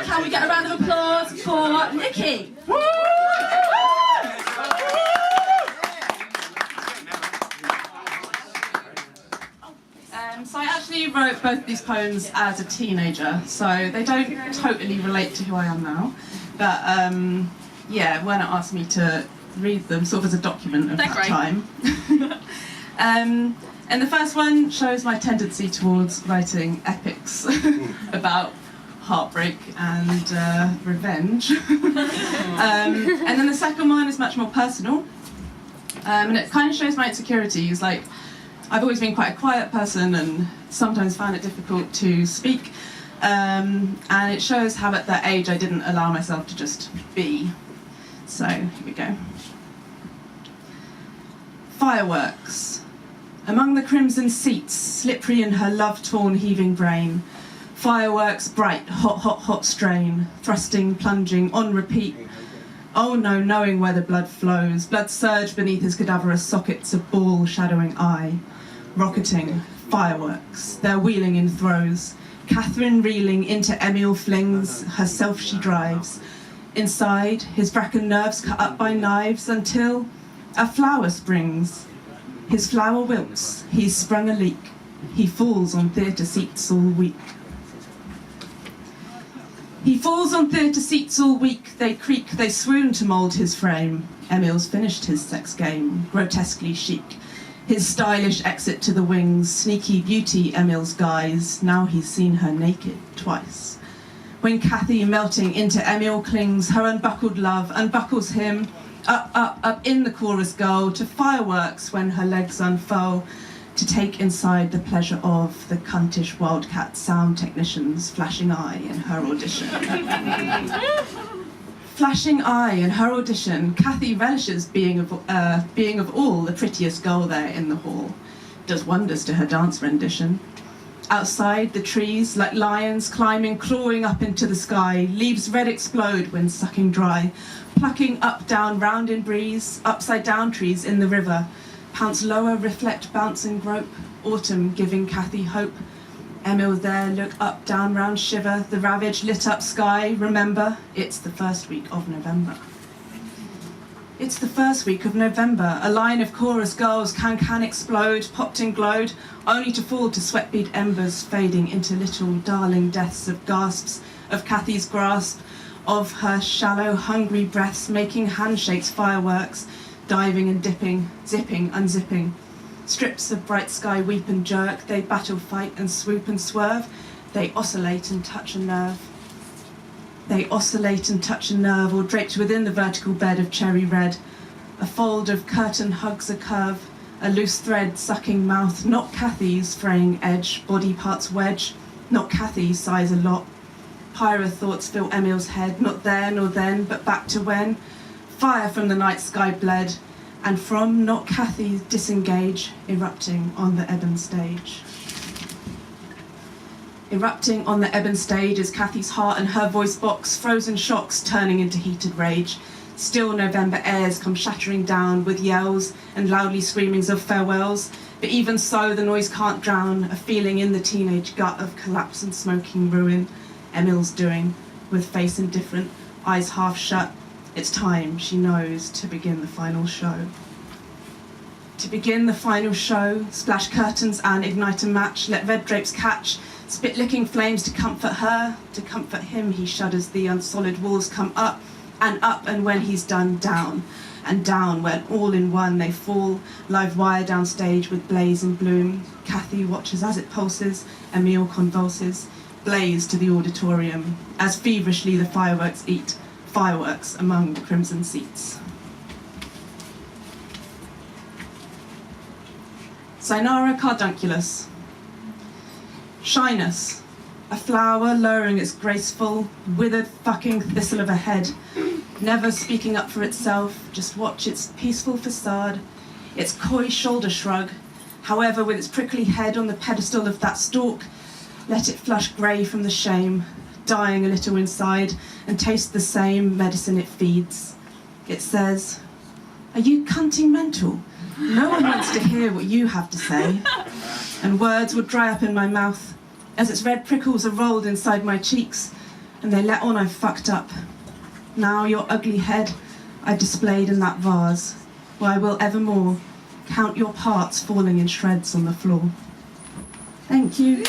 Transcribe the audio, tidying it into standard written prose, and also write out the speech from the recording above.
Can we get a round of applause for Nicky? So I actually wrote both these poems as a teenager, so they don't totally relate to who I am now. But yeah, Werner asked me to read them sort of as a document of that time. And the first one shows my tendency towards writing epics about heartbreak and revenge. And then the second one is much more personal, and it kind of shows my insecurities. Like, I've always been quite a quiet person and sometimes found it difficult to speak, and it shows how at that age I didn't allow myself to just be. So here we go. Fireworks. Among the crimson seats, slippery in her love-torn heaving brain, fireworks bright, hot, hot, hot strain, thrusting, plunging, on repeat. Oh no, knowing where the blood flows, blood surge beneath his cadaverous sockets, a ball shadowing eye. Rocketing, fireworks, they're wheeling in throes. Catherine reeling into Emil flings, herself she drives. Inside, his bracken nerves cut up by knives until a flower springs. His flower wilts, he's sprung a leak. He falls on theatre seats all week. He falls on theatre seats all week, they creak, they swoon to mould his frame. Emil's finished his sex game, grotesquely chic. His stylish exit to the wings, sneaky beauty Emil's guise, now he's seen her naked twice. When Cathy, melting into Emil, clings, her unbuckled love unbuckles him, up, up, up in the chorus go, to fireworks when her legs unfurl, to take inside the pleasure of the cuntish wildcat sound technician's flashing eye in her audition. Flashing eye in her audition, Cathy relishes being of all the prettiest girl there in the hall, does wonders to her dance rendition. Outside, the trees, like lions, climbing, clawing up into the sky, leaves red explode when sucking dry, plucking up, down, round in breeze, upside down trees in the river, pounce lower, reflect, bounce and grope, autumn giving Cathy hope. Emil there, look up, down, round, shiver, the ravaged, lit up sky, remember, it's the first week of November. It's the first week of November, a line of chorus girls can explode, popped and glowed, only to fall to sweat-bead embers, fading into little darling deaths of gasps, of Cathy's grasp, of her shallow, hungry breaths, making handshakes, fireworks, diving and dipping, zipping, unzipping. Strips of bright sky weep and jerk, they battle, fight and swoop and swerve, they oscillate and touch a nerve. They oscillate and touch a nerve, or draped within the vertical bed of cherry red. A fold of curtain hugs a curve, a loose thread sucking mouth, not Cathy's fraying edge, body parts wedge, not Cathy sighs a lot. Pyra thoughts fill Emil's head, not there nor then, but back to when. Fire from the night sky bled, and from not Cathy disengage, erupting on the ebon stage. Erupting on the ebon stage is Cathy's heart and her voice box, frozen shocks turning into heated rage. Still November airs come shattering down with yells and loudly screamings of farewells, but even so the noise can't drown a feeling in the teenage gut of collapse and smoking ruin. Emil's doing, with face indifferent, eyes half shut. It's time, she knows, to begin the final show. To begin the final show, splash curtains and ignite a match, let red drapes catch, spit-licking flames to comfort her, to comfort him he shudders, the unsolid walls come up, and when he's done, down, and down, when all in one they fall, live wire downstage with blaze and bloom. Cathy watches as it pulses, Emil convulses, blaze to the auditorium, as feverishly the fireworks eat, fireworks among the crimson seats. Cynara cardunculus. Shyness, a flower lowering its graceful, withered fucking thistle of a head, never speaking up for itself, just watch its peaceful facade, its coy shoulder shrug, however with its prickly head on the pedestal of that stalk, let it flush grey from the shame, dying a little inside, and taste the same medicine it feeds. It says, "Are you cunting mental? No one wants to hear what you have to say." And words would dry up in my mouth, as its red prickles are rolled inside my cheeks, and they let on I've fucked up. Now your ugly head I displayed in that vase, where I will evermore count your parts falling in shreds on the floor. Thank you.